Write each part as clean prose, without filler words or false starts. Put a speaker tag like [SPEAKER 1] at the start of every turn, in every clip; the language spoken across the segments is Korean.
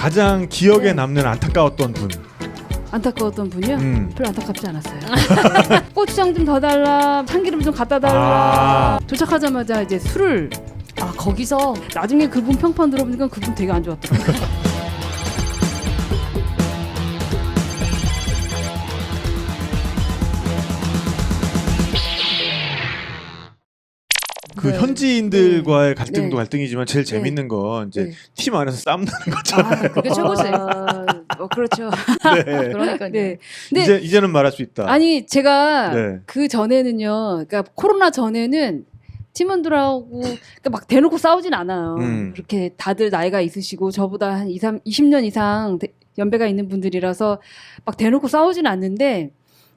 [SPEAKER 1] 가장 기억에 남는 안타까웠던 분.
[SPEAKER 2] 안타까웠던 분이요? 별로 안타깝지 않았어요. 고추장 좀 더 달라, 참기름 좀 갖다 달라. 도착하자마자 이제 술을
[SPEAKER 3] 거기서
[SPEAKER 2] 나중에 그분 평판 들어보니까 그분 되게 안 좋았더라고요.
[SPEAKER 1] 그
[SPEAKER 2] 네.
[SPEAKER 1] 현지인들과의 갈등도
[SPEAKER 2] 네.
[SPEAKER 1] 갈등이지만 제일 재밌는 건 이제
[SPEAKER 2] 네.
[SPEAKER 1] 팀 안에서 싸움 나는 거잖아요.
[SPEAKER 3] 그게 최고지.
[SPEAKER 2] 그렇죠.
[SPEAKER 1] 네.
[SPEAKER 3] 그러니까요.
[SPEAKER 2] 네. 근데
[SPEAKER 1] 이제는 말할 수 있다.
[SPEAKER 2] 아니 제가
[SPEAKER 1] 네.
[SPEAKER 2] 그 전에는요, 그러니까 코로나 전에는 팀원들하고 그러니까 막 대놓고 싸우진 않아요. 그렇게 다들 나이가 있으시고 저보다 한 20년 이상 연배가 있는 분들이라서 막 대놓고 싸우진 않는데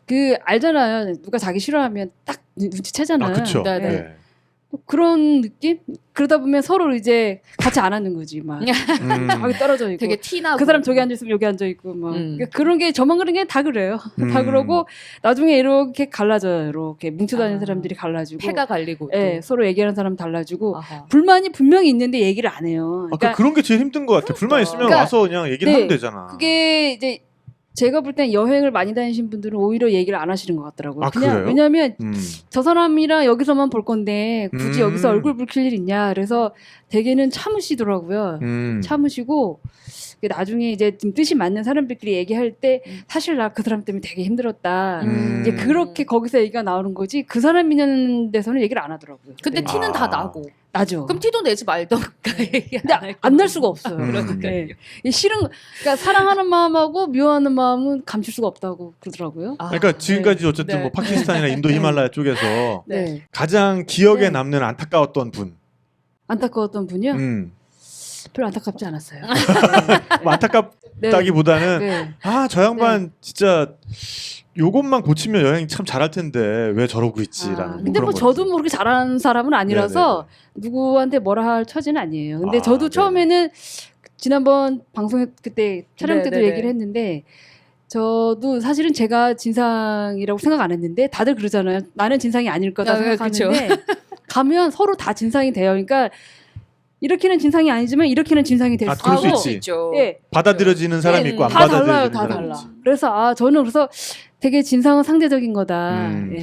[SPEAKER 2] 그 알잖아요. 누가 자기 싫어하면 딱 눈치채잖아요.
[SPEAKER 1] 그렇죠.
[SPEAKER 3] 네, 네.
[SPEAKER 1] 네.
[SPEAKER 2] 그런 느낌? 그러다 보면 서로 이제 같이 안 하는 거지 막. 저기 떨어져 있고.
[SPEAKER 3] 되게 티나고
[SPEAKER 2] 그 사람 저기 앉아 있으면 여기 앉아 있고 막. 그러니까 그런 게 저만 그런 게 다 그래요. 다 그러고 나중에 이렇게 갈라져요. 이렇게 뭉쳐 다니는 사람들이 갈라지고.
[SPEAKER 3] 패가 갈리고.
[SPEAKER 2] 예, 서로 얘기하는 사람 달라지고.
[SPEAKER 3] 아하.
[SPEAKER 2] 불만이 분명히 있는데 얘기를 안 해요.
[SPEAKER 1] 그러니까 그런 게 제일 힘든 것 같아. 불만 있으면
[SPEAKER 2] 그러니까
[SPEAKER 1] 와서 그냥 얘기를
[SPEAKER 2] 네,
[SPEAKER 1] 하면 되잖아.
[SPEAKER 2] 그게 이제 제가 볼 땐 여행을 많이 다니신 분들은 오히려 얘기를 안 하시는 것 같더라고요.
[SPEAKER 1] 아,
[SPEAKER 2] 그냥
[SPEAKER 1] 그래요?
[SPEAKER 2] 왜냐하면 저 사람이랑 여기서만 볼 건데 굳이
[SPEAKER 1] 음.
[SPEAKER 2] 여기서 얼굴 붉힐 일 있냐. 그래서 대개는 참으시더라고요. 참으시고 나중에 이제 좀 뜻이 맞는 사람들끼리 얘기할 때 사실 나 그 사람 때문에 되게 힘들었다. 이제 그렇게 거기서 얘기가 나오는 거지 그 사람 있는 데서는 얘기를 안 하더라고요.
[SPEAKER 3] 근데
[SPEAKER 2] 네.
[SPEAKER 3] 티는 다 나고.
[SPEAKER 2] 나죠.
[SPEAKER 3] 그럼 티도 내지 말던가. 얘기
[SPEAKER 2] 근데 안 날 수가 없어요.
[SPEAKER 3] 그러니까요.
[SPEAKER 2] 네. 이 싫은 그러니까 사랑하는 마음하고 미워하는 마음은 감출 수가 없다고 그러더라고요.
[SPEAKER 1] 그러니까 지금까지 어쨌든
[SPEAKER 3] 네.
[SPEAKER 1] 뭐 파키스탄이나 인도 히말라야 쪽에서
[SPEAKER 2] 네.
[SPEAKER 1] 가장 기억에
[SPEAKER 2] 네.
[SPEAKER 1] 남는 안타까웠던 분.
[SPEAKER 2] 안타까웠던 분이요? 별로 안타깝지 않았어요.
[SPEAKER 1] 뭐 안타깝다기보다는
[SPEAKER 2] 네.
[SPEAKER 1] 저 양반 진짜 요것만 고치면 여행 참 잘할 텐데 왜 저러고 있지라는.
[SPEAKER 2] 근데 뭐
[SPEAKER 1] 그런
[SPEAKER 2] 저도
[SPEAKER 1] 거지.
[SPEAKER 2] 뭐 그렇게 잘하는 사람은 아니라서 누구한테 뭐라 할 처지는 아니에요. 근데 저도
[SPEAKER 1] 네네.
[SPEAKER 2] 처음에는 지난번 방송에 그때 촬영 때도
[SPEAKER 3] 네네네.
[SPEAKER 2] 얘기를 했는데 저도 사실은 제가 진상이라고 생각 안 했는데 다들 그러잖아요. 나는 진상이 아닐 거다 생각하는데 가면 서로 다 진상이 돼요. 그러니까 이렇게는 진상이 아니지만 이렇게는 진상이 될 수
[SPEAKER 1] 그럴 수
[SPEAKER 2] 있고
[SPEAKER 1] 있지.
[SPEAKER 3] 있죠.
[SPEAKER 2] 예,
[SPEAKER 1] 받아들여지는 사람이 있고 안
[SPEAKER 2] 다
[SPEAKER 1] 받아들여지는
[SPEAKER 2] 달라요, 다
[SPEAKER 1] 사람이
[SPEAKER 2] 달라.
[SPEAKER 1] 있지.
[SPEAKER 2] 그래서 저는 그래서 되게 진상은 상대적인 거다. 예.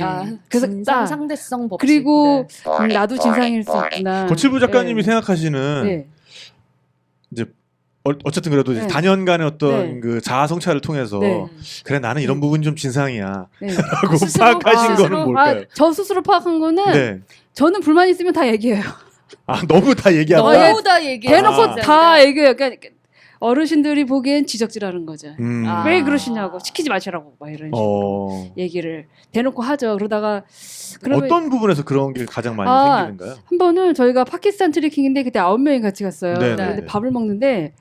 [SPEAKER 2] 그래서
[SPEAKER 3] 진상 상대성 법칙.
[SPEAKER 2] 그리고
[SPEAKER 3] 네.
[SPEAKER 2] 나도 진상일 수 있구나.
[SPEAKER 1] 거칠부 작가님이
[SPEAKER 2] 예.
[SPEAKER 1] 생각하시는
[SPEAKER 2] 네.
[SPEAKER 1] 이제 어쨌든 그래도 이제
[SPEAKER 2] 네.
[SPEAKER 1] 단연간의 어떤
[SPEAKER 2] 네.
[SPEAKER 1] 그 자아 성찰을 통해서
[SPEAKER 2] 네.
[SPEAKER 1] 그래 나는 이런 부분이 좀 진상이야
[SPEAKER 2] 네.
[SPEAKER 1] 라고
[SPEAKER 3] 스스로
[SPEAKER 1] 파악하신
[SPEAKER 3] 스스로?
[SPEAKER 1] 거는 뭘까요?
[SPEAKER 2] 저 스스로 파악한 거는
[SPEAKER 1] 네.
[SPEAKER 2] 저는 불만 있으면 다 얘기해요.
[SPEAKER 1] 너무 다 얘기한다.
[SPEAKER 3] 너무 다 얘기해.
[SPEAKER 2] 대놓고 다 얘기해요. 그러니까 어르신들이 보기엔 지적질하는 거죠. 왜 그러시냐고 시키지 마시라고 막 이런 식으로 얘기를 대놓고 하죠. 그러다가 그러면
[SPEAKER 1] 어떤 부분에서 그런 게 가장 많이 생기는가요?
[SPEAKER 2] 한 번은 저희가 파키스탄 트레킹인데 그때 9명이 같이 갔어요.
[SPEAKER 1] 네네.
[SPEAKER 2] 근데 밥을 먹는데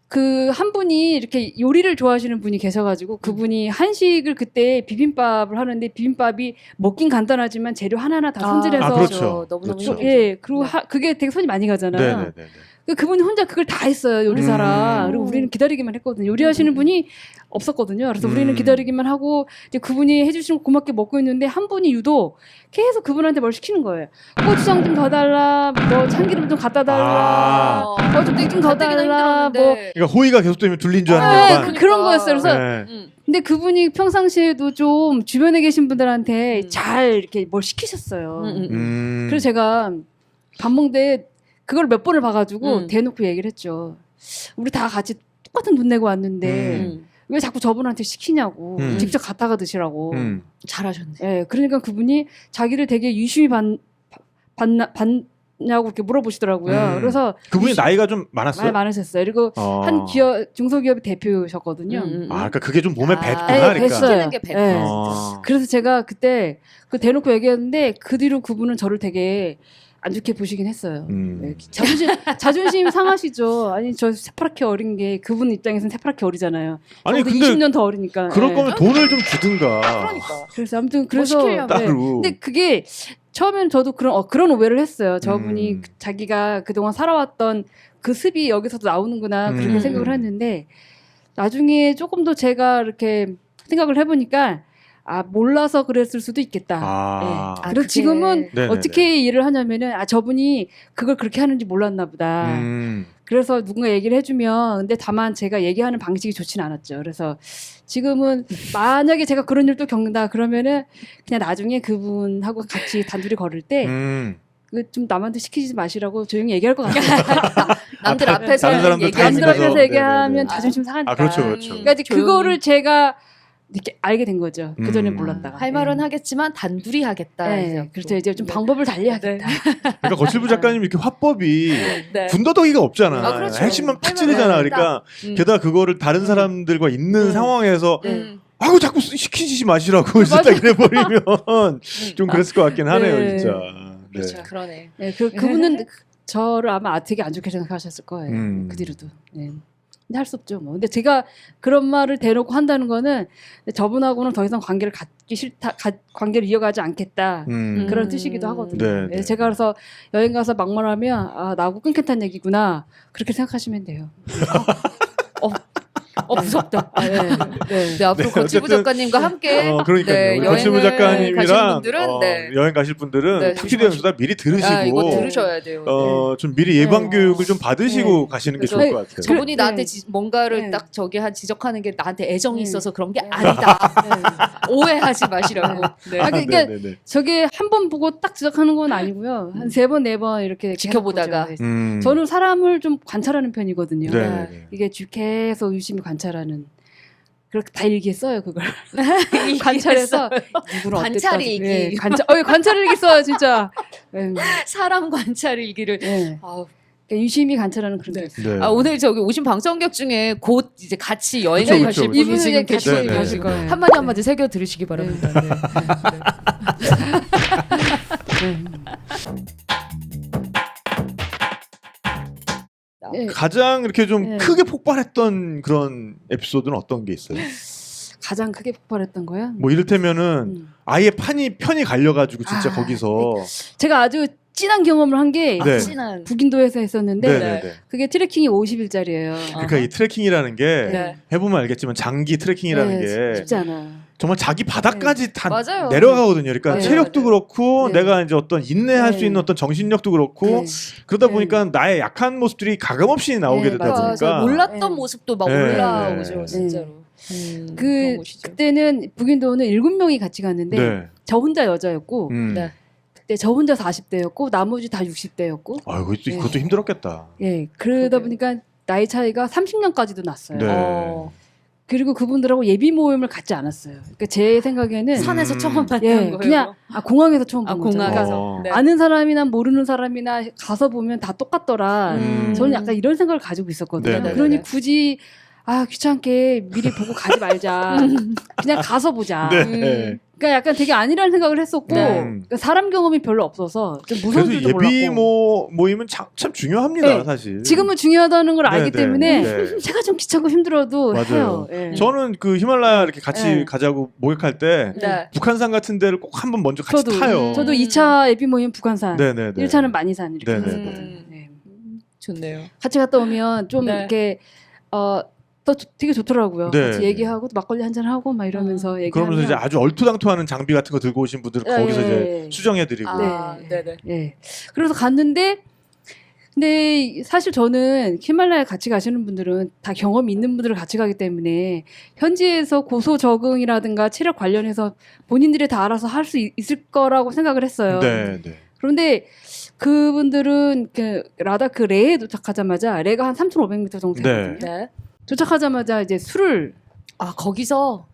[SPEAKER 2] 그 한 분이 이렇게 요리를 좋아하시는 분이 계셔가지고 그분이 한식을 그때 비빔밥을 하는데 비빔밥이 먹긴 간단하지만 재료 하나하나 다 손질해서
[SPEAKER 1] 그렇죠.
[SPEAKER 3] 너무너무
[SPEAKER 1] 그렇죠.
[SPEAKER 2] 예 그리고
[SPEAKER 3] 네.
[SPEAKER 2] 그게 되게 손이 많이 가잖아요.
[SPEAKER 1] 네네네.
[SPEAKER 2] 그분이 혼자 그걸 다 했어요 요리사라. 그리고 우리는 기다리기만 했거든요. 요리하시는 분이 없었거든요. 그래서 우리는 기다리기만 하고 이제 그분이 해주시는 거 고맙게 먹고 있는데 한 분이 유독 계속 그분한테 뭘 시키는 거예요. 고추장 좀 더 달라, 뭐 참기름 좀 갖다 달라, 좀 더 달라, 뭐
[SPEAKER 1] 그러니까 호의가 계속되면 둘린 줄 아는
[SPEAKER 2] 네,
[SPEAKER 1] 양반.
[SPEAKER 2] 그런 거였어요. 그래서
[SPEAKER 1] 네.
[SPEAKER 2] 근데 그분이 평상시에도 좀 주변에 계신 분들한테 잘 이렇게 뭘 시키셨어요. 그래서 제가 밥 먹는데 그걸 몇 번을 봐가지고 대놓고 얘기를 했죠. 우리 다 같이 똑같은 돈 내고 왔는데 왜 자꾸 저분한테 시키냐고. 직접 갖다가 드시라고.
[SPEAKER 3] 잘하셨네.
[SPEAKER 2] 예, 그러니까 그분이 자기를 되게 유심히 봤냐고 이렇게 물어보시더라고요. 그래서
[SPEAKER 1] 그분이 나이가 좀 많았어요?
[SPEAKER 2] 많이 많으셨어요. 그리고 한 기업 중소기업의 대표셨거든요.
[SPEAKER 1] 그러니까 그게 좀 몸에 뱄구나.
[SPEAKER 2] 예,
[SPEAKER 1] 그러니까.
[SPEAKER 2] 뱄어요.
[SPEAKER 3] 시키는 게 100%.
[SPEAKER 2] 예. 그래서 제가 그때 그 대놓고 얘기했는데 그 뒤로 그분은 저를 되게 안 좋게 보시긴 했어요. 네, 자존심 상하시죠. 아니 저 새파랗게 어린 게 그분 입장에서는 새파랗게 어리잖아요.
[SPEAKER 1] 아니 근데
[SPEAKER 2] 20년 더 어리니까.
[SPEAKER 1] 그럴
[SPEAKER 2] 네.
[SPEAKER 1] 거면 돈을 좀 주든가.
[SPEAKER 3] 그러니까.
[SPEAKER 2] 그래서 아무튼 그래서
[SPEAKER 3] 시키려면.
[SPEAKER 1] 따로.
[SPEAKER 2] 근데 그게 처음에는 저도 그런 오해를 했어요. 저분이 자기가 그동안 살아왔던 그 습이 여기서도 나오는구나 그렇게 생각을 했는데 나중에 조금 더 제가 이렇게 생각을 해보니까 몰라서 그랬을 수도 있겠다.
[SPEAKER 1] 아.
[SPEAKER 2] 네. 그래서 지금은
[SPEAKER 1] 네네네.
[SPEAKER 2] 어떻게 이해를 하냐면은 저분이 그걸 그렇게 하는지 몰랐나 보다. 그래서 누군가 얘기를 해주면 근데 다만 제가 얘기하는 방식이 좋지는 않았죠. 그래서 지금은 만약에 제가 그런 일도 겪는다 그러면은 그냥 나중에 그분하고 같이 단둘이 걸을 때 좀 남한테 시키지 마시라고 조용히 얘기할 것 같아요.
[SPEAKER 3] 남들 앞에서
[SPEAKER 1] 다른 사람들 다
[SPEAKER 2] 남들
[SPEAKER 1] 있으면서.
[SPEAKER 2] 앞에서 얘기하면
[SPEAKER 1] 네네네.
[SPEAKER 2] 자존심 상하니까.
[SPEAKER 1] 그렇죠, 그렇죠.
[SPEAKER 2] 그러니까 이제
[SPEAKER 3] 조용히.
[SPEAKER 2] 그거를 제가 이렇게 알게 된 거죠. 그 전에 몰랐다가.
[SPEAKER 3] 할 말은 하겠지만 단둘이 하겠다.
[SPEAKER 2] 네.
[SPEAKER 3] 이제
[SPEAKER 2] 그렇죠. 이제 좀
[SPEAKER 3] 네.
[SPEAKER 2] 방법을 달리하겠다.
[SPEAKER 1] 그러니까 거칠부 작가님 이렇게 화법이
[SPEAKER 3] 네.
[SPEAKER 1] 군더더기가 없잖아.
[SPEAKER 3] 그렇죠.
[SPEAKER 1] 핵심만 팍
[SPEAKER 3] 할
[SPEAKER 1] 찌르잖아.
[SPEAKER 3] 말은
[SPEAKER 1] 그러니까
[SPEAKER 3] 음.
[SPEAKER 1] 게다가 그거를 다른 사람들과 있는 상황에서
[SPEAKER 3] 음.
[SPEAKER 1] 아이고 자꾸 시키지 마시라고 진짜 이래버리면 좀 그랬을 것 같긴 하네요,
[SPEAKER 2] 네.
[SPEAKER 1] 진짜. 네.
[SPEAKER 3] 그렇죠. 그러네.
[SPEAKER 2] 네, 그분은 저를 아마 되게 안 좋게 생각하셨을 거예요.
[SPEAKER 1] 음.
[SPEAKER 2] 그 뒤로도. 네. 근데 할 수 없죠. 뭐. 근데 제가 그런 말을 대놓고 한다는 거는 저분하고는 더 이상 관계를 갖기 싫다, 관계를 이어가지 않겠다. 그런 뜻이기도 하거든요.
[SPEAKER 1] 네, 네.
[SPEAKER 2] 제가 그래서 여행 가서 막말하면 나하고 끊겠다는 얘기구나. 그렇게 생각하시면 돼요.
[SPEAKER 3] 무섭다.
[SPEAKER 2] 네.
[SPEAKER 3] 네, 앞으로 거칠부
[SPEAKER 1] 어쨌든,
[SPEAKER 3] 작가님과 함께
[SPEAKER 1] 그러니까요.
[SPEAKER 3] 네,
[SPEAKER 1] 우리 거칠부
[SPEAKER 3] 여행을 가시는
[SPEAKER 1] 작가님이랑
[SPEAKER 3] 분들은 네.
[SPEAKER 1] 여행 가실 분들은
[SPEAKER 3] 네,
[SPEAKER 1] 푸키리 연수다 미리 들으시고
[SPEAKER 3] 이거 들으셔야 돼요.
[SPEAKER 1] 좀 미리 예방
[SPEAKER 2] 네.
[SPEAKER 1] 교육을 좀 받으시고
[SPEAKER 2] 네.
[SPEAKER 1] 가시는 게
[SPEAKER 3] 그래서
[SPEAKER 1] 좋을 것 같아요.
[SPEAKER 3] 저분이
[SPEAKER 2] 네.
[SPEAKER 3] 나한테 뭔가를
[SPEAKER 2] 네.
[SPEAKER 3] 딱 지적하는 게 나한테 애정이
[SPEAKER 2] 네.
[SPEAKER 3] 있어서 그런 게
[SPEAKER 2] 네.
[SPEAKER 3] 아니다.
[SPEAKER 2] 네.
[SPEAKER 3] 오해하지 마시라고. 네.
[SPEAKER 2] 그러니까
[SPEAKER 1] 네네네.
[SPEAKER 2] 저게 한 번 보고 딱 지적하는 건 아니고요. 한 3번, 4번 이렇게 계속
[SPEAKER 3] 지켜보다가.
[SPEAKER 2] 보죠.
[SPEAKER 1] 저는
[SPEAKER 2] 저는 사람을 좀 관찰하는 편이거든요.
[SPEAKER 1] 네.
[SPEAKER 2] 이게 계속 유심히 관찰하는. 그렇게 다 일기했어요 그걸. 관찰해서 누구는
[SPEAKER 3] 관찰
[SPEAKER 2] 어땠다.
[SPEAKER 3] 일기.
[SPEAKER 2] 네, 관찰 일기 써요 진짜. 네.
[SPEAKER 3] 사람 관찰 일기를.
[SPEAKER 2] 네.
[SPEAKER 3] 아우,
[SPEAKER 2] 그러니까 유심히 관찰하는 그런 게
[SPEAKER 3] 네.
[SPEAKER 2] 있어요.
[SPEAKER 1] 네.
[SPEAKER 3] 오늘 저기 오신 방청객 중에 곧 이제 같이 여행을
[SPEAKER 1] 그쵸,
[SPEAKER 3] 가실
[SPEAKER 1] 그쵸,
[SPEAKER 3] 분이
[SPEAKER 2] 이분은
[SPEAKER 3] 지금
[SPEAKER 2] 이제 같이
[SPEAKER 3] 계시거든요.
[SPEAKER 1] 네,
[SPEAKER 2] 가실 거예요.
[SPEAKER 3] 한마디 한마디 새겨 들으시기 바랍니다. 네.
[SPEAKER 2] 네.
[SPEAKER 1] 가장 이렇게 좀
[SPEAKER 2] 네.
[SPEAKER 1] 크게 폭발했던 그런 에피소드는 어떤 게 있어요?
[SPEAKER 2] 가장 크게 폭발했던 거야.
[SPEAKER 1] 뭐 이를테면은 아예 편이 갈려가지고 진짜
[SPEAKER 2] 아,
[SPEAKER 1] 거기서
[SPEAKER 2] 제가 아주 진한 경험을 한 게
[SPEAKER 1] 네.
[SPEAKER 3] 친한.
[SPEAKER 2] 북인도에서 했었는데
[SPEAKER 1] 네네네.
[SPEAKER 2] 그게 트레킹이 50일짜리예요.
[SPEAKER 1] 그러니까 이 트레킹이라는 게
[SPEAKER 3] 네.
[SPEAKER 1] 해보면 알겠지만 장기 트레킹이라는 게
[SPEAKER 2] 쉽지 않아.
[SPEAKER 1] 정말 자기 바닥까지 다
[SPEAKER 3] 맞아요.
[SPEAKER 1] 내려가거든요. 그러니까
[SPEAKER 3] 맞아요,
[SPEAKER 1] 체력도
[SPEAKER 3] 맞아요.
[SPEAKER 1] 그렇고
[SPEAKER 2] 네.
[SPEAKER 1] 내가 이제 어떤 인내할
[SPEAKER 2] 네.
[SPEAKER 1] 수 있는 어떤 정신력도 그렇고
[SPEAKER 2] 네.
[SPEAKER 1] 그러다
[SPEAKER 2] 네.
[SPEAKER 1] 보니까 나의 약한 모습들이 가감없이 나오게
[SPEAKER 2] 네,
[SPEAKER 1] 되다
[SPEAKER 2] 맞아요.
[SPEAKER 1] 보니까
[SPEAKER 3] 몰랐던
[SPEAKER 2] 네.
[SPEAKER 3] 모습도 막
[SPEAKER 1] 네.
[SPEAKER 3] 올라오죠,
[SPEAKER 1] 네.
[SPEAKER 3] 진짜로. 그런
[SPEAKER 2] 그
[SPEAKER 3] 곳이죠.
[SPEAKER 2] 그때는 북인도는 7명이 같이 갔는데
[SPEAKER 1] 네.
[SPEAKER 2] 저 혼자 여자였고
[SPEAKER 3] 네.
[SPEAKER 2] 그때 저 혼자 40대였고 나머지 다 60대였고
[SPEAKER 1] 아이고
[SPEAKER 2] 네.
[SPEAKER 1] 그것도 힘들었겠다.
[SPEAKER 2] 예 그러다
[SPEAKER 3] 그러게요.
[SPEAKER 2] 보니까 나이 차이가 30년까지도 났어요.
[SPEAKER 1] 네.
[SPEAKER 3] 어,
[SPEAKER 2] 그리고 그분들하고 예비 모임을 갖지 않았어요. 그러니까 제 생각에는
[SPEAKER 3] 산에서 처음 만난
[SPEAKER 2] 예
[SPEAKER 3] 거예요.
[SPEAKER 2] 그냥 공항에서 처음 본 거죠.
[SPEAKER 3] 공항에서.
[SPEAKER 2] 그러니까
[SPEAKER 1] 어.
[SPEAKER 3] 네.
[SPEAKER 2] 아는 사람이나 모르는 사람이나 가서 보면 다 똑같더라. 저는 약간 이런 생각을 가지고 있었거든요.
[SPEAKER 1] 네네네.
[SPEAKER 2] 그러니 굳이 귀찮게 미리 보고 가지 말자. 그냥 가서 보자.
[SPEAKER 1] 네.
[SPEAKER 2] 그러니까 약간 되게 아니라는 생각을 했었고
[SPEAKER 3] 네.
[SPEAKER 2] 그러니까 사람 경험이 별로 없어서 좀 무서운
[SPEAKER 1] 그래도
[SPEAKER 2] 줄도
[SPEAKER 1] 예비
[SPEAKER 2] 몰랐고
[SPEAKER 1] 모임은 참 중요합니다,
[SPEAKER 2] 네.
[SPEAKER 1] 사실.
[SPEAKER 2] 지금은 중요하다는 걸 알기
[SPEAKER 1] 네, 네.
[SPEAKER 2] 때문에
[SPEAKER 1] 네.
[SPEAKER 2] 제가 좀 귀찮고 힘들어도
[SPEAKER 1] 맞아요.
[SPEAKER 2] 해요. 예.
[SPEAKER 1] 저는 그 히말라야 이렇게 같이
[SPEAKER 2] 네.
[SPEAKER 1] 가자고 목욕할 때
[SPEAKER 3] 네.
[SPEAKER 1] 북한산 같은 데를 꼭 한번 먼저 같이 타요.
[SPEAKER 2] 저도 2차 예비 모임 북한산,
[SPEAKER 1] 네네네.
[SPEAKER 2] 1차는 만이산 이렇게
[SPEAKER 1] 네네네.
[SPEAKER 2] 했었거든요. 네.
[SPEAKER 3] 좋네요.
[SPEAKER 2] 같이 갔다 오면 좀
[SPEAKER 3] 네.
[SPEAKER 2] 이렇게 더 되게 좋더라고요.
[SPEAKER 1] 네.
[SPEAKER 2] 같이 얘기하고 또 막걸리 한잔 하고 막 이러면서 얘기하면
[SPEAKER 1] 그러면서 이제 아주 얼토당토하는 장비 같은 거 들고 오신 분들은
[SPEAKER 2] 예,
[SPEAKER 1] 거기서
[SPEAKER 2] 예,
[SPEAKER 1] 이제
[SPEAKER 2] 예.
[SPEAKER 1] 수정해드리고.
[SPEAKER 3] 아, 네네.
[SPEAKER 2] 예. 그래서 갔는데 근데 사실 저는 히말라야 같이 가시는 분들은 다 경험이 있는 분들을 같이 가기 때문에 현지에서 고소 적응이라든가 체력 관련해서 본인들이 다 알아서 할 수 있을 거라고 생각을 했어요.
[SPEAKER 1] 네, 네.
[SPEAKER 2] 그런데 그분들은 라다크 레에 도착하자마자 레가 한 3,500m 정도 되거든요.
[SPEAKER 3] 네.
[SPEAKER 2] 도착하자마자 이제 술을
[SPEAKER 3] 거기서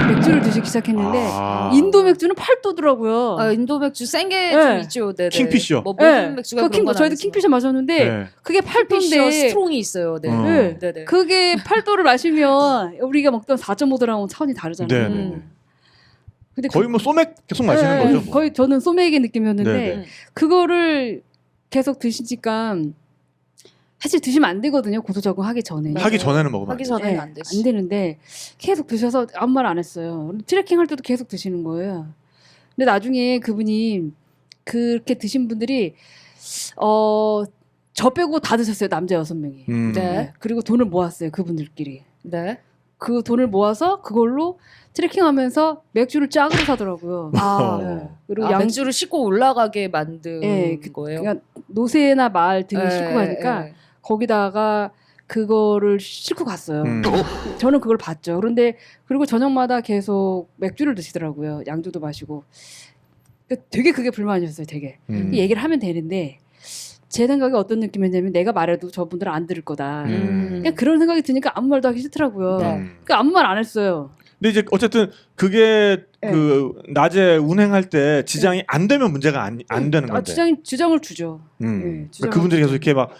[SPEAKER 2] 맥주를 드시기 시작했는데
[SPEAKER 1] 아.
[SPEAKER 2] 인도 맥주는 8도더라고요.
[SPEAKER 3] 인도 맥주 센 게
[SPEAKER 2] 네.
[SPEAKER 3] 좀 있죠. 네네.
[SPEAKER 1] 킹피셔.
[SPEAKER 3] 뭐 모든 맥주가
[SPEAKER 2] 그
[SPEAKER 3] 그런 건
[SPEAKER 2] 저희도
[SPEAKER 3] 아니지만.
[SPEAKER 2] 킹피셔 마셨는데
[SPEAKER 1] 네.
[SPEAKER 2] 그게
[SPEAKER 3] 킹피셔
[SPEAKER 2] 8도인데
[SPEAKER 3] 스트롱이 있어요. 네.
[SPEAKER 1] 네.
[SPEAKER 3] 네네.
[SPEAKER 2] 그게 8도를 마시면 우리가 먹던 4.5도랑은 차원이 다르잖아요.
[SPEAKER 1] 네.
[SPEAKER 2] 근데
[SPEAKER 1] 거의 뭐 소맥 계속 마시는
[SPEAKER 2] 네,
[SPEAKER 1] 거죠. 뭐.
[SPEAKER 2] 거의 저는 소맥의 느낌이었는데
[SPEAKER 1] 네, 네.
[SPEAKER 2] 그거를 계속 드시니까 사실 드시면 안 되거든요. 고소 적응하기 전에.
[SPEAKER 1] 하기 전에는 먹으면
[SPEAKER 3] 하기
[SPEAKER 1] 안
[SPEAKER 3] 전에는
[SPEAKER 2] 네,
[SPEAKER 3] 안 되지.
[SPEAKER 2] 안 되는데 계속 드셔서 아무 말 안 했어요. 트레킹 할 때도 계속 드시는 거예요. 근데 나중에 그분이 그렇게 드신 분들이 저 빼고 다 드셨어요. 남자 6명이.
[SPEAKER 1] 음.
[SPEAKER 3] 네.
[SPEAKER 2] 네. 그리고 돈을 모았어요. 그분들끼리.
[SPEAKER 3] 네.
[SPEAKER 2] 그 돈을 모아서 그걸로 트레킹하면서 맥주를 짝으로 사더라고요.
[SPEAKER 3] 아,
[SPEAKER 2] 네. 그리고
[SPEAKER 3] 맥주를 싣고 올라가게 만든
[SPEAKER 2] 예,
[SPEAKER 3] 거예요.
[SPEAKER 2] 그러니까 노새나 마을 등에
[SPEAKER 3] 예,
[SPEAKER 2] 싣고 가니까
[SPEAKER 3] 예.
[SPEAKER 2] 거기다가 그거를 싣고 갔어요. 저는 그걸 봤죠. 그런데 그리고 저녁마다 계속 맥주를 드시더라고요. 양주도 마시고. 그러니까 되게 그게 불만이었어요. 되게. 이 얘기를 하면 되는데 제 생각이 어떤 느낌이었냐면 내가 말해도 저분들은 안 들을 거다. 그냥 그런 생각이 드니까 아무 말도 하기 싫더라고요.
[SPEAKER 3] 네.
[SPEAKER 2] 그러니까 아무 말 안 했어요.
[SPEAKER 1] 근데 이제 어쨌든 그게
[SPEAKER 2] 네.
[SPEAKER 1] 그 낮에 운행할 때 지장이 안 되면 문제가 안 되는 건데.
[SPEAKER 2] 주장을 주죠. 네, 주장을
[SPEAKER 1] 그분들이 계속
[SPEAKER 2] 주죠.
[SPEAKER 1] 이렇게 막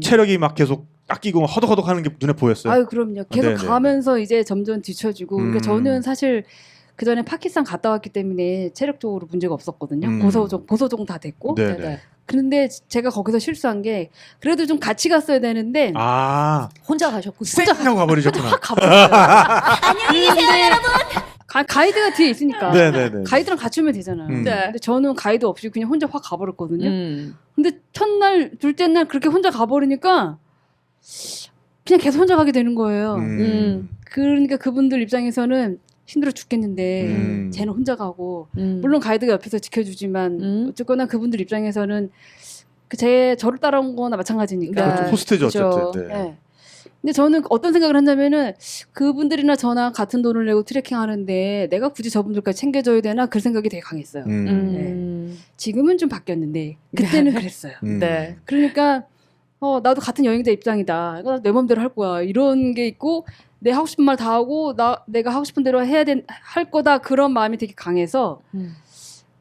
[SPEAKER 1] 체력이 막 계속 깎이고 허덕허덕하는 게 눈에 보였어요.
[SPEAKER 2] 아유 그럼요. 계속
[SPEAKER 1] 네네.
[SPEAKER 2] 가면서 이제 점점 뒤처지고. 그러니까 저는 사실 그 전에 파키스탄 갔다 왔기 때문에 체력적으로 문제가 없었거든요. 보소종 다 됐고.
[SPEAKER 1] 네네.
[SPEAKER 3] 네네.
[SPEAKER 2] 그런데 제가 거기서 실수한 게 그래도 좀 같이 갔어야 되는데
[SPEAKER 1] 아,
[SPEAKER 3] 혼자 가셨군요.
[SPEAKER 1] 쌩 하고 가버리셨구나.
[SPEAKER 2] 확 가버렸어요. 안녕히 계세요 여러분. 가이드가 뒤에 있으니까.
[SPEAKER 1] 네네네.
[SPEAKER 2] 가이드랑 같이 오면 되잖아요.
[SPEAKER 3] 네.
[SPEAKER 2] 근데 저는 가이드 없이 그냥 혼자 확 가버렸거든요.
[SPEAKER 3] 음.
[SPEAKER 2] 근데 첫날, 둘째 날 그렇게 혼자 가버리니까 그냥 계속 혼자 가게 되는 거예요. 그러니까 그분들 입장에서는 힘들어 죽겠는데 쟤는 혼자 가고 물론 가이드가 옆에서 지켜주지만 어쨌거나 그분들 입장에서는 저를 따라온 거나 마찬가지니까.
[SPEAKER 3] 네.
[SPEAKER 1] 그렇죠. 호스트죠
[SPEAKER 3] 그렇죠.
[SPEAKER 1] 어쨌든. 네.
[SPEAKER 2] 네. 근데 저는 어떤 생각을 했냐면은 그분들이나 저나 같은 돈을 내고 트레킹 하는데 내가 굳이 저분들까지 챙겨줘야 되나 그 생각이 되게 강했어요. 지금은 좀 바뀌었는데 그때는 그랬어요.
[SPEAKER 3] 네.
[SPEAKER 2] 그러니까 나도 같은 여행자 입장이다. 이거 내 맘대로 할 거야. 이런 게 있고 내 하고 싶은 말 다 하고 내가 하고 싶은 대로 할 거다. 그런 마음이 되게 강해서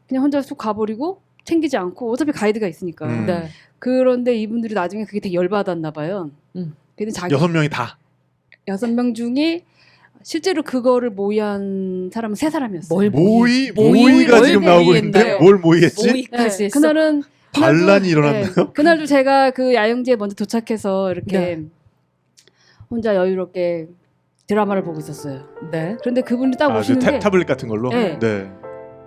[SPEAKER 2] 그냥 혼자 쑥 가버리고 챙기지 않고 어차피 가이드가 있으니까.
[SPEAKER 3] 네.
[SPEAKER 2] 그런데 이분들이 나중에 그게 되게 열받았나 봐요. 그래서
[SPEAKER 1] 6명이 다.
[SPEAKER 2] 6명 중에 실제로 그거를 모의한 사람은 3사람이었어요.
[SPEAKER 1] 모의가 지금 나오고 있는데
[SPEAKER 3] 모의했나요?
[SPEAKER 1] 뭘 모의했지?
[SPEAKER 3] 모의까지 했어.
[SPEAKER 2] 그날은
[SPEAKER 1] 반란이 일어났나요?
[SPEAKER 2] 그날도 제가 그 야영지에 먼저 도착해서 이렇게 혼자 여유롭게 드라마를 보고 있었어요.
[SPEAKER 3] 네.
[SPEAKER 2] 그런데 그분이 딱
[SPEAKER 1] 그
[SPEAKER 2] 오시는데
[SPEAKER 1] 타블릿 같은 걸로.
[SPEAKER 2] 네.
[SPEAKER 1] 네.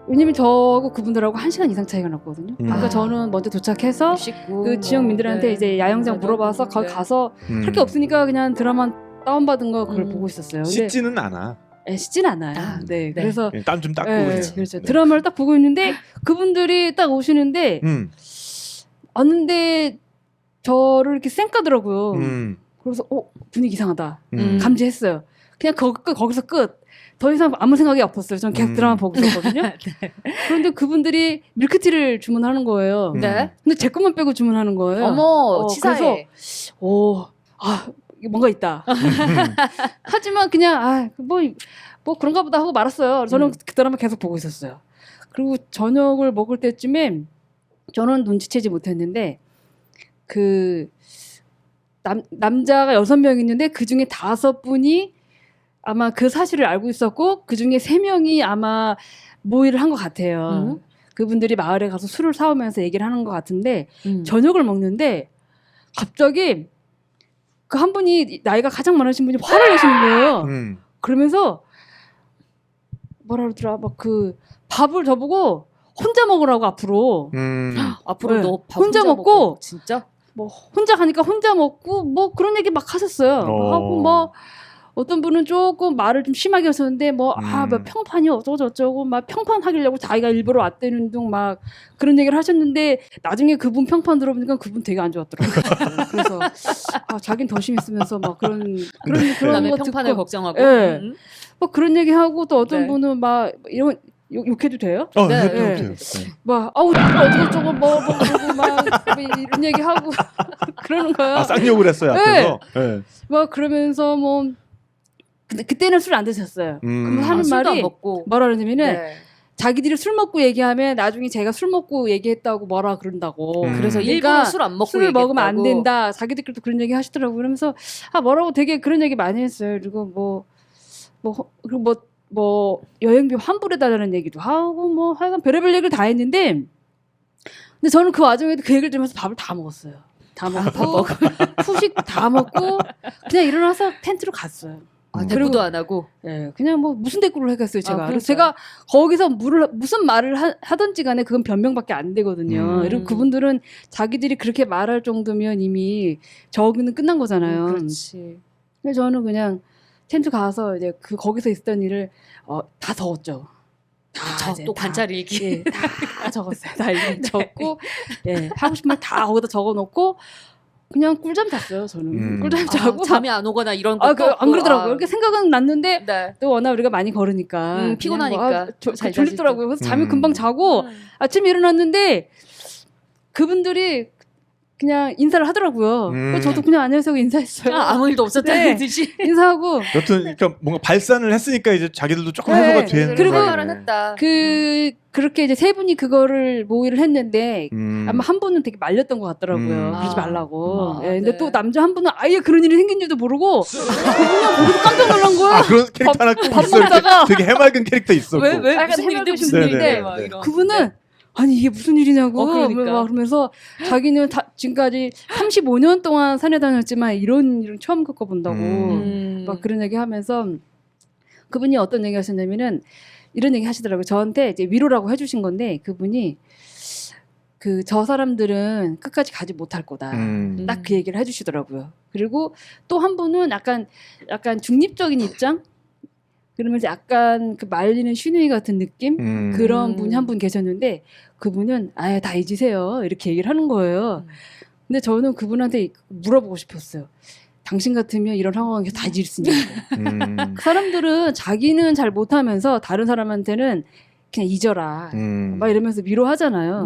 [SPEAKER 2] 왜냐면 저하고 그분들하고 1시간 이상 차이가 났거든요. 그러니까 저는 먼저 도착해서
[SPEAKER 3] 씻고
[SPEAKER 2] 그 지역민들한테
[SPEAKER 3] 네.
[SPEAKER 2] 이제 야영장 물어봐서 거기
[SPEAKER 3] 네.
[SPEAKER 2] 가서 할 게 없으니까 그냥 드라마 다운받은 거 그걸 보고 있었어요. 근데
[SPEAKER 1] 씻지는 않아.
[SPEAKER 2] 씻진 않아요. 네. 그래서
[SPEAKER 1] 땀 좀 닦고.
[SPEAKER 2] 네,
[SPEAKER 1] 그냥.
[SPEAKER 2] 그렇죠.
[SPEAKER 1] 네.
[SPEAKER 2] 드라마를 딱 보고 있는데 그분들이 딱 오시는데 왔는데 저를 이렇게 쌩까더라고요. 그래서 분위기 이상하다. 감지했어요. 그냥 거기서 끝. 더 이상 아무 생각이 없었어요. 저는 계속 드라마 보고 있었거든요.
[SPEAKER 3] 네.
[SPEAKER 2] 그런데 그분들이 밀크티를 주문하는 거예요.
[SPEAKER 3] 네.
[SPEAKER 2] 근데 제 것만 빼고 주문하는 거예요.
[SPEAKER 3] 어머, 치사해.
[SPEAKER 2] 그래서 이게 뭔가 있다. 하지만 그냥 뭐 그런가 보다 하고 말았어요. 저는 그 드라마 계속 보고 있었어요. 그리고 저녁을 먹을 때쯤에 저는 눈치채지 못했는데 그 남자가 6명 있는데 그 중에 5분이 아마 그 사실을 알고 있었고 그 중에 3명이 아마 모의를 한 것 같아요. 그분들이 마을에 가서 술을 사오면서 얘기를 하는 것 같은데 저녁을 먹는데 갑자기 그 한 분이 나이가 가장 많으신 분이 화를 내시는 거예요. 그러면서 뭐라 그러더라 막 그 밥을 저보고 혼자 먹으라고 앞으로
[SPEAKER 3] 앞으로
[SPEAKER 2] 네.
[SPEAKER 3] 너 밥
[SPEAKER 2] 혼자 먹고
[SPEAKER 3] 진짜
[SPEAKER 2] 뭐 혼자 가니까 혼자 먹고 뭐 그런 얘기 막 하셨어요. 하고 뭐 어떤 분은 조금 말을 좀 심하게 하셨는데 뭐 평판이 어쩌고 막 평판 하기려고 자기가 일부러 왔다는 둥 막 그런 얘기를 하셨는데 나중에 그분 평판 들어보니까 그분 되게 안 좋았더라고요. 그래서 자긴 더 심했으면서 막 그런
[SPEAKER 3] 남의
[SPEAKER 2] 거
[SPEAKER 3] 평판을
[SPEAKER 2] 듣고
[SPEAKER 3] 걱정하고
[SPEAKER 2] 예. 뭐 그런 얘기 하고 또 어떤
[SPEAKER 3] 네.
[SPEAKER 2] 분은 막 이런 욕해도 돼요?
[SPEAKER 3] 네.
[SPEAKER 1] 해도
[SPEAKER 2] 막 어쩌고 뭐 그러고 막 이런 얘기 하고 그러는 거예요.
[SPEAKER 1] 쌍욕을 했어요 앞에서. 네.
[SPEAKER 2] 막 그러면서 뭐 근데 그때는 술 안 드셨어요. 그럼 하는
[SPEAKER 3] 술도 안
[SPEAKER 2] 말이
[SPEAKER 3] 먹고.
[SPEAKER 2] 뭐라 그러냐면은
[SPEAKER 3] 네.
[SPEAKER 2] 자기들이 술 먹고 얘기하면 나중에 제가 술 먹고 얘기했다고 뭐라 그런다고.
[SPEAKER 3] 그래서
[SPEAKER 2] 그러니까
[SPEAKER 3] 일부러 술 안 먹고
[SPEAKER 2] 술을 먹으면 안
[SPEAKER 3] 얘기했다고.
[SPEAKER 2] 된다. 자기들끼리도 그런 얘기 하시더라고요. 그러면서 뭐라고 되게 그런 얘기 많이 했어요. 그리고 뭐 여행비 환불해달라는 얘기도 하고 뭐 하여간 별의별 얘기를 다 했는데 근데 저는 그 와중에도 그 얘기를 들으면서 밥을 다 먹었어요. 다 먹고 후식 다 먹고 그냥 일어나서 텐트로 갔어요.
[SPEAKER 3] 대꾸도 안 하고.
[SPEAKER 2] 예, 그냥 뭐 무슨 대꾸를 하겠어요, 제가.
[SPEAKER 3] 그렇죠.
[SPEAKER 2] 그래서 제가 거기서 무슨 말을 하든지 간에 그건 변명밖에 안 되거든요. 그리고 그분들은 자기들이 그렇게 말할 정도면 이미 저기는 끝난 거잖아요.
[SPEAKER 3] 그렇지.
[SPEAKER 2] 근데 저는 그냥 텐트 가서 이제 그 거기서 있었던 일을 다 적었죠. 다 이제
[SPEAKER 3] 또
[SPEAKER 2] 다,
[SPEAKER 3] 관찰 일기.
[SPEAKER 2] 예, 다 적었어요. 다 일기 적고 예, 하고 싶은 말 다 거기다 적어놓고 그냥 꿀잠 잤어요. 저는 꿀잠 자고
[SPEAKER 3] 잠이 안 오거나 이런 거.
[SPEAKER 2] 안 그러더라고요. 이렇게 생각은 났는데
[SPEAKER 3] 네.
[SPEAKER 2] 또 워낙 우리가 많이 걸으니까 그냥
[SPEAKER 3] 피곤하니까 잘
[SPEAKER 2] 졸립더라고요. 그래서 잠이
[SPEAKER 1] 음.
[SPEAKER 2] 금방 자고 아침에 일어났는데 그분들이 그냥 인사를 하더라고요. 그래서 저도 그냥 안녕하세요 하고 인사했어요.
[SPEAKER 3] 아무 일도 없었다는
[SPEAKER 2] 네.
[SPEAKER 3] 듯이.
[SPEAKER 2] 인사하고
[SPEAKER 1] 여튼 그러니까 뭔가 발산을 했으니까 이제 자기들도 조금
[SPEAKER 2] 네.
[SPEAKER 1] 해소가 되는
[SPEAKER 2] 그리고
[SPEAKER 1] 거네.
[SPEAKER 3] 말은 했다.
[SPEAKER 2] 그렇게 이제 세 분이 그거를 모의를 했는데 아마 한 분은 되게 말렸던 것 같더라고요. 그러지 말라고.
[SPEAKER 3] 아,
[SPEAKER 2] 예, 근데
[SPEAKER 3] 네.
[SPEAKER 2] 또 남자 한 분은 아예 그런 일이 생긴 줄도 모르고 그냥 거기서 깜짝 놀란 거야.
[SPEAKER 1] 아 그런 캐릭터 하나 꼭
[SPEAKER 2] 밥
[SPEAKER 1] 있어. 이렇게
[SPEAKER 2] 먹다가
[SPEAKER 1] 되게 해맑은 캐릭터 있었고.
[SPEAKER 3] 왜
[SPEAKER 2] 약간
[SPEAKER 3] 무슨 일인데
[SPEAKER 2] 해맑으신
[SPEAKER 3] 무슨 일인데
[SPEAKER 1] 분인데
[SPEAKER 3] 막 이런.
[SPEAKER 2] 그분은 아니 이게 무슨 일이냐고
[SPEAKER 3] 그러니까.
[SPEAKER 2] 막 그러면서 자기는 지금까지 35년 동안 산에 다녔지만 이런 일은 처음 겪어본다고 막 그런 얘기 하면서 그분이 어떤 얘기 하셨냐면은 이런 얘기 하시더라고요. 저한테 이제 위로라고 해주신 건데 그분이 저 사람들은 끝까지 가지 못할 거다. 딱 그 얘기를 해주시더라고요. 그리고 또 한 분은 약간 중립적인 입장? 그러면서 약간 그 말리는 슈누이 같은 느낌? 그런 분이 한 분 계셨는데 그분은 아예 다 잊으세요. 이렇게 얘기를 하는 거예요. 근데 저는 그분한테 물어보고 싶었어요. 당신 같으면 이런 상황에 다 잊을 수 있냐고. 그 사람들은 자기는 잘 못하면서 다른 사람한테는 그냥 잊어라. 막 이러면서 위로하잖아요.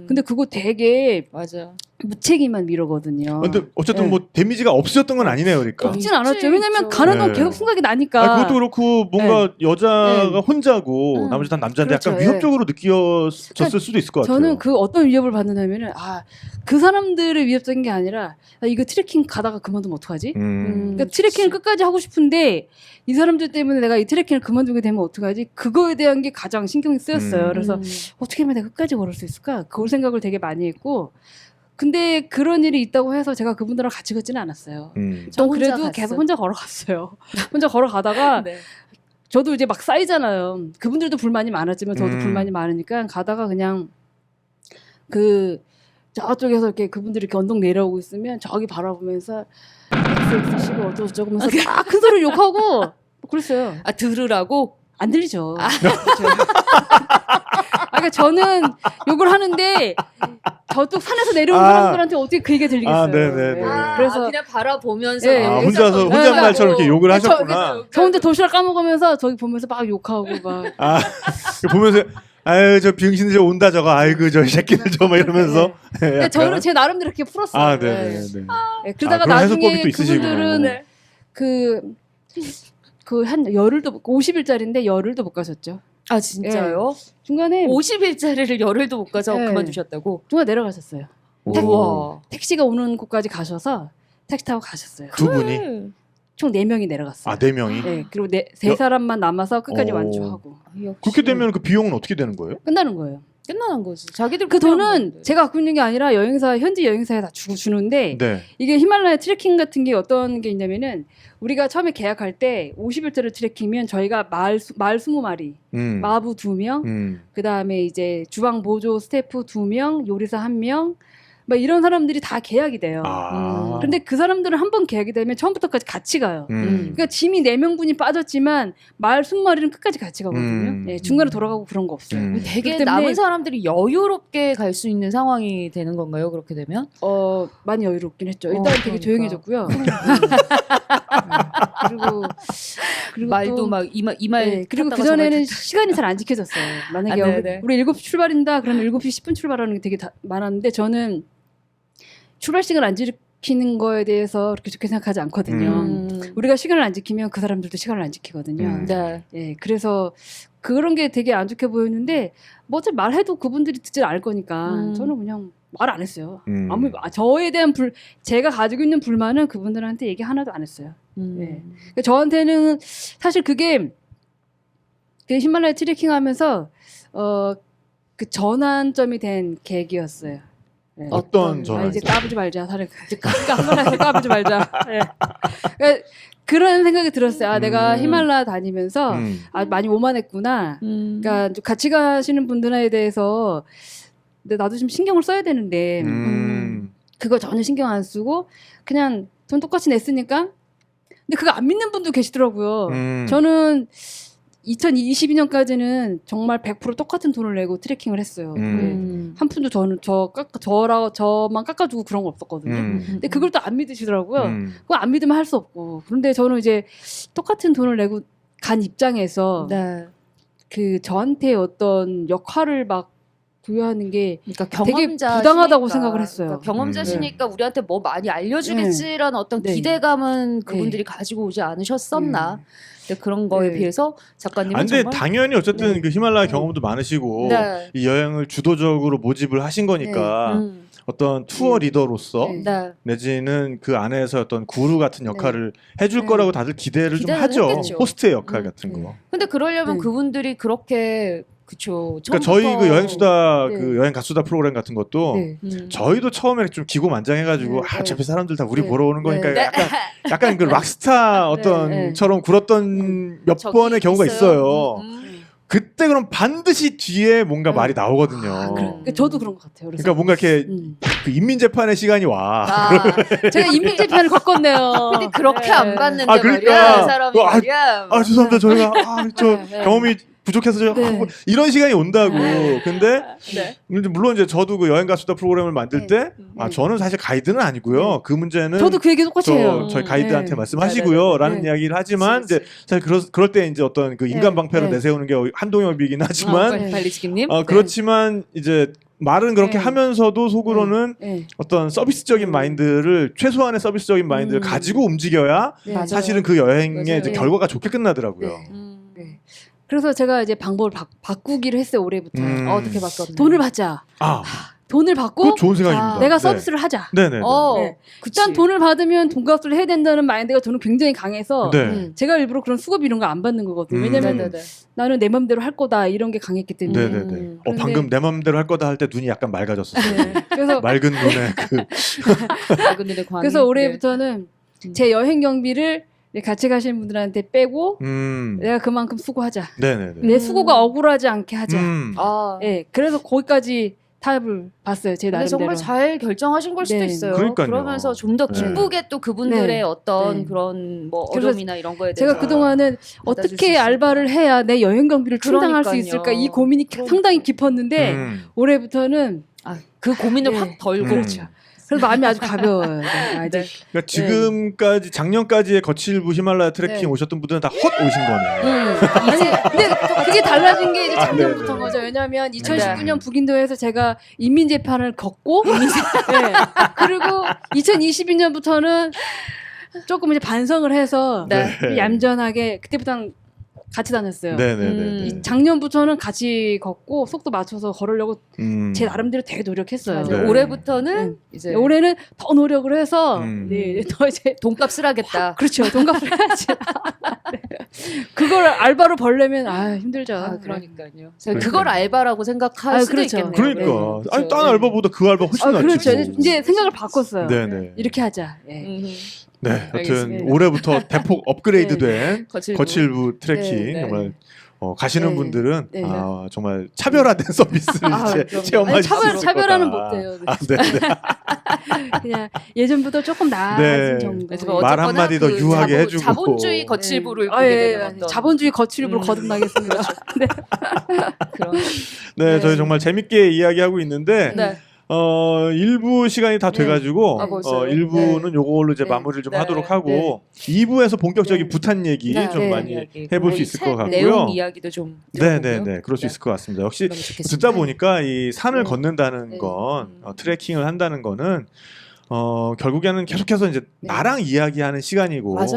[SPEAKER 2] 근데 그거 되게
[SPEAKER 3] 맞아.
[SPEAKER 2] 무책임한 위로거든요.
[SPEAKER 1] 근데 어쨌든
[SPEAKER 2] 네.
[SPEAKER 1] 뭐 데미지가 없으셨던 건 아니네요, 그러니까.
[SPEAKER 2] 없진 않았죠. 왜냐면 가는 건
[SPEAKER 1] 네.
[SPEAKER 2] 계속 생각이 나니까.
[SPEAKER 1] 아, 그것도 그렇고 뭔가 여자가 혼자고 나머지 다 남자인데
[SPEAKER 2] 그렇죠.
[SPEAKER 1] 약간 위협적으로 느껴졌을
[SPEAKER 2] 그러니까
[SPEAKER 1] 수도 있을 것 같아요.
[SPEAKER 2] 저는 그 어떤 위협을 받느냐면은 그 사람들의 위협적인 게 아니라 이거 트레킹 가다가 그만두면 어떡하지? 그러니까 트레킹을 끝까지 하고 싶은데 이 사람들 때문에 내가 이 트레킹을 그만두게 되면 어떡하지? 그거에 대한 게 가장 신경이 쓰였어요. 그래서 어떻게 하면 내가 끝까지 걸을 수 있을까? 그 생각을 되게 많이 했고 근데 그런 일이 있다고 해서 제가 그분들랑 같이 걷지는 않았어요.
[SPEAKER 3] 저
[SPEAKER 2] 전
[SPEAKER 3] 혼자
[SPEAKER 2] 그래도
[SPEAKER 3] 갔어.
[SPEAKER 2] 계속 혼자 걸어갔어요. 혼자 걸어가다가
[SPEAKER 3] 네.
[SPEAKER 2] 저도 이제 막 쌓이잖아요. 그분들도 불만이 많았지만 저도
[SPEAKER 1] 음.
[SPEAKER 2] 불만이 많으니까 가다가 그냥 저쪽에서 이렇게 그분들이 이렇게 언덕 내려오고 있으면 저기 바라보면서 XXC가 어쩌고저쩌고 하면서 막 큰 소리로 욕하고 그랬어요.
[SPEAKER 3] 들으라고?
[SPEAKER 2] 안 들리죠. 그렇죠. 그러니까 저는 욕을 하는데 저쪽 산에서 내려온 사람들한테 어떻게 그 얘기가 들리겠어요.
[SPEAKER 1] 네네네.
[SPEAKER 2] 그래서
[SPEAKER 3] 그냥 바라보면서
[SPEAKER 2] 네,
[SPEAKER 1] 혼자서 혼잣말처럼 이렇게 욕을
[SPEAKER 2] 저-
[SPEAKER 1] 하셨구나.
[SPEAKER 2] 저 혼자 도시락 까먹으면서 저기 보면서 막 욕하고 막
[SPEAKER 1] 보면서 아유 저 병신들 저 온다 저거 아이고 저 새끼들 저 막 이러면서.
[SPEAKER 2] 근데 저는 제 나름대로 이렇게 풀었어요.
[SPEAKER 1] 네네네.
[SPEAKER 2] 네, 그러다가
[SPEAKER 1] 그런 해소법이
[SPEAKER 2] 나중에
[SPEAKER 1] 또 있으시구나.
[SPEAKER 2] 그분들은
[SPEAKER 3] 네.
[SPEAKER 2] 한 열흘도 50일짜리인데 열흘도 못 가셨죠.
[SPEAKER 3] 진짜요?
[SPEAKER 2] 중간에
[SPEAKER 3] 50일짜리를 열흘도 못 가서
[SPEAKER 2] 네.
[SPEAKER 3] 그만두셨다고?
[SPEAKER 2] 중간 내려가셨어요.
[SPEAKER 3] 우와.
[SPEAKER 2] 택시가 오는 곳까지 가셔서 택시 타고 가셨어요.
[SPEAKER 1] 두 분이
[SPEAKER 2] 총 4명이 내려갔어요. 4명이? 네. 그리고 세 사람만 남아서 끝까지
[SPEAKER 1] 오.
[SPEAKER 2] 완주하고
[SPEAKER 1] 그렇게 되면 그 비용은 어떻게 되는 거예요?
[SPEAKER 2] 끝나는 거예요.
[SPEAKER 3] 끝나는 거지. 자기들
[SPEAKER 2] 그
[SPEAKER 3] 포기한
[SPEAKER 2] 돈은
[SPEAKER 3] 건데.
[SPEAKER 2] 제가 갖고 있는 게 아니라 현지 여행사에 다 주는데
[SPEAKER 1] 네.
[SPEAKER 2] 이게 히말라야 트레킹 같은 게 어떤 게 있냐면은 우리가 처음에 계약할 때 50일짜리 트레킹이면 저희가 말 20마리, 마부 2명, 그다음에 이제 주방 보조 스태프 2명, 요리사 1명 막 이런 사람들이 다 계약이 돼요. 그런데 그 사람들은 한 번 계약이 되면 처음부터까지 같이 가요. 그러니까 짐이 4명분이 빠졌지만 말 20마리는 끝까지 같이 가거든요. 네, 중간에 돌아가고 그런 거 없어요.
[SPEAKER 3] 되게
[SPEAKER 2] 그렇기 때문에
[SPEAKER 3] 남은 사람들이 여유롭게 갈 수 있는 상황이 되는 건가요? 그렇게 되면?
[SPEAKER 2] 많이 여유롭긴 했죠. 일단 되게
[SPEAKER 3] 그러니까.
[SPEAKER 2] 조용해졌고요. 그리고
[SPEAKER 3] 말도
[SPEAKER 2] 또,
[SPEAKER 3] 막 이말
[SPEAKER 2] 네, 그리고 그 전에는 시간이 잘 안 지켜졌어요. 만약에
[SPEAKER 3] 네네.
[SPEAKER 2] 우리 7시 출발인다 그러면 7시 10분 출발하는 게 되게 많았는데 저는 출발 시간 안 지키는 거에 대해서 그렇게 좋게 생각하지 않거든요. 우리가 시간을 안 지키면 그 사람들도 시간을 안 지키거든요.
[SPEAKER 3] 네.
[SPEAKER 2] 예, 그래서 그런 게 되게 안 좋게 보였는데 뭐 어차피 말해도 그분들이 듣지 않을 거니까 저는 그냥 말 안 했어요. 저에 대한 제가 가지고 있는 불만은 그분들한테 얘기 하나도 안 했어요. 네. 그러니까 저한테는 사실 그게 그 히말라야 트레킹하면서 그 전환점이 된 계기였어요. 네.
[SPEAKER 1] 어떤 전환?
[SPEAKER 2] 이제 까부지 말자. 히말라야 까부지 말자. 네. 그러니까 그런 생각이 들었어요. 내가 히말라야 다니면서 많이 오만했구나. 그러니까 좀 같이 가시는 분들에 대해서 근데 나도 좀 신경을 써야 되는데 그거 전혀 신경 안 쓰고 그냥 돈 똑같이 냈으니까 근데 그거 안 믿는 분도 계시더라고요.
[SPEAKER 1] 음.
[SPEAKER 2] 저는 2022년까지는 정말 100% 똑같은 돈을 내고 트레킹을 했어요. 한 푼도 저만 깎아주고 그런 거 없었거든요. 근데 그걸 또 안 믿으시더라고요. 그거 안 믿으면 할 수 없고. 그런데 저는 이제 똑같은 돈을 내고 간 입장에서
[SPEAKER 3] 네.
[SPEAKER 2] 그 저한테 어떤 역할을 막 부여하는 게
[SPEAKER 3] 그러니까
[SPEAKER 2] 되게
[SPEAKER 3] 경험자
[SPEAKER 2] 부당하다고 생각을 했어요.
[SPEAKER 3] 그러니까 경험자시니까 우리한테 뭐 많이 알려주겠지라는 어떤
[SPEAKER 2] 네.
[SPEAKER 3] 기대감은 그분들이 가지고 오지 않으셨었나. 근데 그런 거에
[SPEAKER 2] 네.
[SPEAKER 3] 비해서 작가님은
[SPEAKER 1] 근데
[SPEAKER 3] 정말
[SPEAKER 1] 당연히 어쨌든
[SPEAKER 2] 네.
[SPEAKER 1] 그 히말라야
[SPEAKER 2] 네.
[SPEAKER 1] 경험도 많으시고
[SPEAKER 3] 네.
[SPEAKER 1] 이 여행을 주도적으로 모집을 하신 거니까 어떤 투어 리더로서
[SPEAKER 2] 네.
[SPEAKER 3] 네.
[SPEAKER 1] 내지는 그 안에서 어떤 구루 같은 역할을 해줄
[SPEAKER 2] 네.
[SPEAKER 1] 거라고 다들 기대를 좀
[SPEAKER 3] 기대는
[SPEAKER 1] 하죠.
[SPEAKER 3] 했겠죠.
[SPEAKER 1] 호스트의 역할 같은
[SPEAKER 2] 네.
[SPEAKER 1] 거.
[SPEAKER 3] 근데 그러려면
[SPEAKER 2] 네.
[SPEAKER 3] 그분들이 그렇게 그쵸.
[SPEAKER 1] 그러니까 저희 그 여행수다
[SPEAKER 2] 네.
[SPEAKER 1] 그 여행 가수다 프로그램 같은 것도
[SPEAKER 2] 네.
[SPEAKER 1] 저희도 처음에 좀 기고만장해가지고
[SPEAKER 2] 네,
[SPEAKER 1] 아,
[SPEAKER 2] 네.
[SPEAKER 1] 어차피 사람들 다 우리
[SPEAKER 2] 네.
[SPEAKER 1] 보러 오는 거니까
[SPEAKER 2] 네.
[SPEAKER 1] 약간 그 락스타 어떤
[SPEAKER 2] 네.
[SPEAKER 1] 처럼 굴었던 몇
[SPEAKER 3] 저기
[SPEAKER 1] 번의 경우가 있어요.
[SPEAKER 3] 음.
[SPEAKER 1] 그때 그럼 반드시 뒤에 뭔가
[SPEAKER 2] 네.
[SPEAKER 1] 말이 나오거든요.
[SPEAKER 3] 아,
[SPEAKER 2] 그러니까 저도 그런 것 같아요. 그래서
[SPEAKER 1] 그러니까 뭔가 이렇게 그 인민재판의 시간이 와.
[SPEAKER 3] 아,
[SPEAKER 2] 제가 인민재판을 겪었네요.
[SPEAKER 3] 근데 그렇게
[SPEAKER 2] 네.
[SPEAKER 3] 안 봤는데
[SPEAKER 1] 아, 그러니까.
[SPEAKER 3] 말이야 사람이
[SPEAKER 1] 아,
[SPEAKER 3] 말이야.
[SPEAKER 1] 아 죄송합니다. 저희가 저
[SPEAKER 2] 네.
[SPEAKER 1] 경험이 부족해서 제가
[SPEAKER 2] 네.
[SPEAKER 1] 이런 시간이 온다고. 근데
[SPEAKER 3] 네.
[SPEAKER 1] 물론 이제 저도 그 여행 가수다 프로그램을 만들 때 저는 사실 가이드는 아니고요.
[SPEAKER 2] 네.
[SPEAKER 1] 그 문제는
[SPEAKER 2] 저도 그 얘기 똑같이 해요.
[SPEAKER 1] 저희 가이드한테
[SPEAKER 2] 네.
[SPEAKER 1] 말씀하시고요라는
[SPEAKER 2] 네.
[SPEAKER 1] 이야기를 하지만
[SPEAKER 3] 그치,
[SPEAKER 1] 이제 사실 그럴 때 이제 어떤 그 인간 방패로
[SPEAKER 2] 네.
[SPEAKER 1] 내세우는 게 한동엽이긴 하지만
[SPEAKER 2] 네.
[SPEAKER 3] 발리지김님.
[SPEAKER 1] 그렇지만 이제 말은 그렇게
[SPEAKER 2] 네.
[SPEAKER 1] 하면서도 속으로는
[SPEAKER 2] 네.
[SPEAKER 1] 어떤 서비스적인 마인드를 최소한의 서비스적인 마인드를 가지고 움직여야
[SPEAKER 2] 네.
[SPEAKER 3] 맞아요.
[SPEAKER 1] 사실은 그 여행의
[SPEAKER 3] 맞아요.
[SPEAKER 1] 이제
[SPEAKER 2] 네.
[SPEAKER 1] 결과가 좋게 끝나더라고요.
[SPEAKER 2] 네. 네. 그래서 제가 이제 방법을 바꾸기로 했어요. 올해부터.
[SPEAKER 3] 어떻게 바꿨나요?
[SPEAKER 2] 돈을 받자.
[SPEAKER 1] 아,
[SPEAKER 2] 돈을
[SPEAKER 1] 그
[SPEAKER 2] 받고
[SPEAKER 1] 좋은 생각입니다.
[SPEAKER 2] 내가
[SPEAKER 1] 네.
[SPEAKER 2] 서비스를 하자.
[SPEAKER 1] 네네.
[SPEAKER 2] 네. 일단 돈을 받으면 돈값을 해야 된다는 마인드가 저는 굉장히 강해서
[SPEAKER 1] 네.
[SPEAKER 2] 제가 일부러 그런 수고비 이런 거 안 받는 거거든요. 왜냐면
[SPEAKER 3] 네네네.
[SPEAKER 2] 나는 내 맘대로 할 거다 이런 게 강했기 때문에.
[SPEAKER 1] 네네네.
[SPEAKER 2] 그런데-
[SPEAKER 1] 방금 내 맘대로 할 거다 할 때 눈이 약간 맑아졌었어요.
[SPEAKER 2] 네. 그래서
[SPEAKER 1] 맑은 눈에 그
[SPEAKER 2] 그래서 올해부터는 제 여행 경비를 같이 가시는 분들한테 빼고 내가 그만큼 수고하자.
[SPEAKER 1] 네네네.
[SPEAKER 2] 내 수고가 억울하지 않게 하자.
[SPEAKER 3] 아,
[SPEAKER 2] 네, 그래서 거기까지 타협을 봤어요. 제
[SPEAKER 3] 근데
[SPEAKER 2] 나름대로.
[SPEAKER 3] 정말 잘 결정하신 걸 수도
[SPEAKER 2] 네.
[SPEAKER 3] 있어요.
[SPEAKER 1] 그러니까요.
[SPEAKER 3] 그러면서 좀 더
[SPEAKER 1] 네.
[SPEAKER 3] 기쁘게 또 그분들의
[SPEAKER 2] 네.
[SPEAKER 3] 어떤
[SPEAKER 2] 네.
[SPEAKER 3] 그런 뭐
[SPEAKER 2] 그래서
[SPEAKER 3] 어려움이나 이런 거에 대해서
[SPEAKER 2] 제가 그동안은
[SPEAKER 3] 받아줄 수
[SPEAKER 2] 어떻게
[SPEAKER 3] 있을까.
[SPEAKER 2] 알바를 해야 내 여행 경비를 충당할 수
[SPEAKER 3] 그러니까요.
[SPEAKER 2] 있을까 이 고민이 상당히 깊었는데 올해부터는
[SPEAKER 3] 그 고민을
[SPEAKER 2] 네.
[SPEAKER 3] 확 덜고
[SPEAKER 2] 그렇죠. 그래서 마음이 아주 가벼워요. 네, 아직.
[SPEAKER 3] 네.
[SPEAKER 1] 그러니까 지금까지 작년까지의 거칠부 히말라야 트레킹
[SPEAKER 2] 네.
[SPEAKER 1] 오셨던 분들은 다 헛 오신 거네요.
[SPEAKER 2] 아니, 근데 그게 달라진 게 이제 작년부터인
[SPEAKER 1] 네네.
[SPEAKER 2] 거죠. 왜냐하면 2019년 북인도에서 제가 인민재판을 겪고, 네. 그리고 2022년부터는 조금 이제 반성을 해서
[SPEAKER 3] 네.
[SPEAKER 2] 얌전하게 그때부터는 같이 다녔어요.
[SPEAKER 1] 네네네.
[SPEAKER 2] 이 작년부터는 같이 걷고 속도 맞춰서 걸으려고 제 나름대로 되게 노력했어요.
[SPEAKER 3] 맞아요.
[SPEAKER 1] 네.
[SPEAKER 3] 올해부터는 이제
[SPEAKER 2] 올해는 더 노력을 해서 네, 더 이제
[SPEAKER 3] 돈값을 하겠다.
[SPEAKER 2] 그렇죠. 돈값을 해야지. 네. 그걸 알바로 벌려면 힘들죠.
[SPEAKER 3] 아, 그러니까요.
[SPEAKER 1] 그러니까요.
[SPEAKER 3] 그걸 알바라고 생각할
[SPEAKER 2] 아,
[SPEAKER 3] 수도
[SPEAKER 2] 그렇죠.
[SPEAKER 3] 있겠네요.
[SPEAKER 1] 그러니까
[SPEAKER 3] 네.
[SPEAKER 1] 아니 딴
[SPEAKER 3] 그렇죠.
[SPEAKER 1] 알바보다 그 알바 훨씬 낫지.
[SPEAKER 2] 그렇죠.
[SPEAKER 1] 뭐.
[SPEAKER 2] 이제 생각을 바꿨어요.
[SPEAKER 1] 네네.
[SPEAKER 2] 이렇게 하자. 예.
[SPEAKER 1] 네, 여튼
[SPEAKER 2] 알겠습니다.
[SPEAKER 1] 올해부터 대폭 업그레이드된
[SPEAKER 3] 거칠부.
[SPEAKER 1] 거칠부 트레킹
[SPEAKER 3] 네, 네.
[SPEAKER 1] 정말 가시는
[SPEAKER 2] 네.
[SPEAKER 1] 분들은
[SPEAKER 2] 네.
[SPEAKER 1] 정말 차별화된 서비스를
[SPEAKER 3] 그럼요.
[SPEAKER 1] 체험하실 수 있을
[SPEAKER 2] 차별화는
[SPEAKER 1] 거다.
[SPEAKER 2] 못해요.
[SPEAKER 1] 아, 네.
[SPEAKER 2] 그냥 예전보다 조금 나아진
[SPEAKER 1] 네.
[SPEAKER 2] 정도.
[SPEAKER 3] 하지만
[SPEAKER 1] 말
[SPEAKER 3] 어쨌거나
[SPEAKER 1] 한마디 더
[SPEAKER 3] 그
[SPEAKER 1] 유하게 해주고.
[SPEAKER 3] 자본주의 거칠부를 보게
[SPEAKER 2] 예,
[SPEAKER 3] 되는 어떤
[SPEAKER 2] 자본주의 거칠부로 거듭나겠습니다. 네.
[SPEAKER 3] 그런.
[SPEAKER 1] 네,
[SPEAKER 2] 네.
[SPEAKER 1] 저희 정말 재밌게 이야기하고 있는데
[SPEAKER 3] 네.
[SPEAKER 1] 일부 시간이 다 돼가지고
[SPEAKER 3] 아, 벌써요?
[SPEAKER 1] 일부는
[SPEAKER 3] 네.
[SPEAKER 1] 요걸로 이제
[SPEAKER 3] 네.
[SPEAKER 1] 마무리를 좀
[SPEAKER 3] 네.
[SPEAKER 1] 하도록 하고
[SPEAKER 2] 네.
[SPEAKER 1] 2부에서 본격적인
[SPEAKER 2] 네.
[SPEAKER 1] 부탄 얘기
[SPEAKER 3] 네.
[SPEAKER 1] 좀
[SPEAKER 2] 네.
[SPEAKER 1] 많이
[SPEAKER 3] 이야기.
[SPEAKER 1] 해볼 수
[SPEAKER 3] 그
[SPEAKER 1] 있을
[SPEAKER 3] 책
[SPEAKER 1] 것 같고요.
[SPEAKER 3] 내용 이야기도 좀
[SPEAKER 1] 네네네, 그럴 수 있을 것 같습니다. 역시
[SPEAKER 3] 그러면 좋겠습니다.
[SPEAKER 1] 듣다 보니까 이 산을
[SPEAKER 2] 네.
[SPEAKER 1] 걷는다는
[SPEAKER 3] 네.
[SPEAKER 1] 건 트레킹을 한다는 거는 결국에는 계속해서 이제 나랑 이야기하는 시간이고
[SPEAKER 3] 맞아요.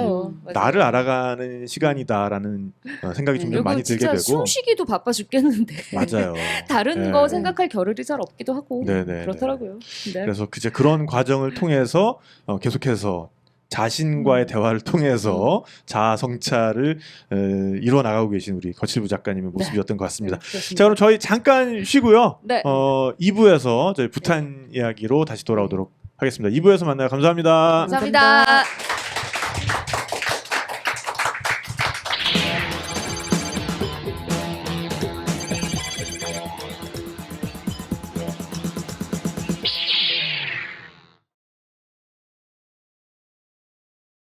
[SPEAKER 3] 맞아요.
[SPEAKER 1] 나를 알아가는 시간이다라는 생각이 좀
[SPEAKER 3] 그리고
[SPEAKER 1] 많이 들게
[SPEAKER 3] 진짜
[SPEAKER 1] 되고
[SPEAKER 3] 숨쉬기도 바빠 죽겠는데
[SPEAKER 1] 맞아요.
[SPEAKER 3] 다른
[SPEAKER 1] 네.
[SPEAKER 3] 거 생각할 겨를이 잘 없기도 하고
[SPEAKER 1] 네네.
[SPEAKER 3] 그렇더라고요. 네.
[SPEAKER 1] 그래서 이제 그런 과정을 통해서 계속해서 자신과의 대화를 통해서 자아 성찰을 이루어 나가고 계신 우리 거칠부 작가님의 모습이었던 것 같습니다.
[SPEAKER 3] 그렇습니다.
[SPEAKER 1] 자, 그럼 저희 잠깐 쉬고요.
[SPEAKER 3] 네.
[SPEAKER 1] 2부에서 저희 부탄 이야기로 다시 돌아오도록 하겠습니다. 2부에서 만나요. 감사합니다.
[SPEAKER 3] 감사합니다.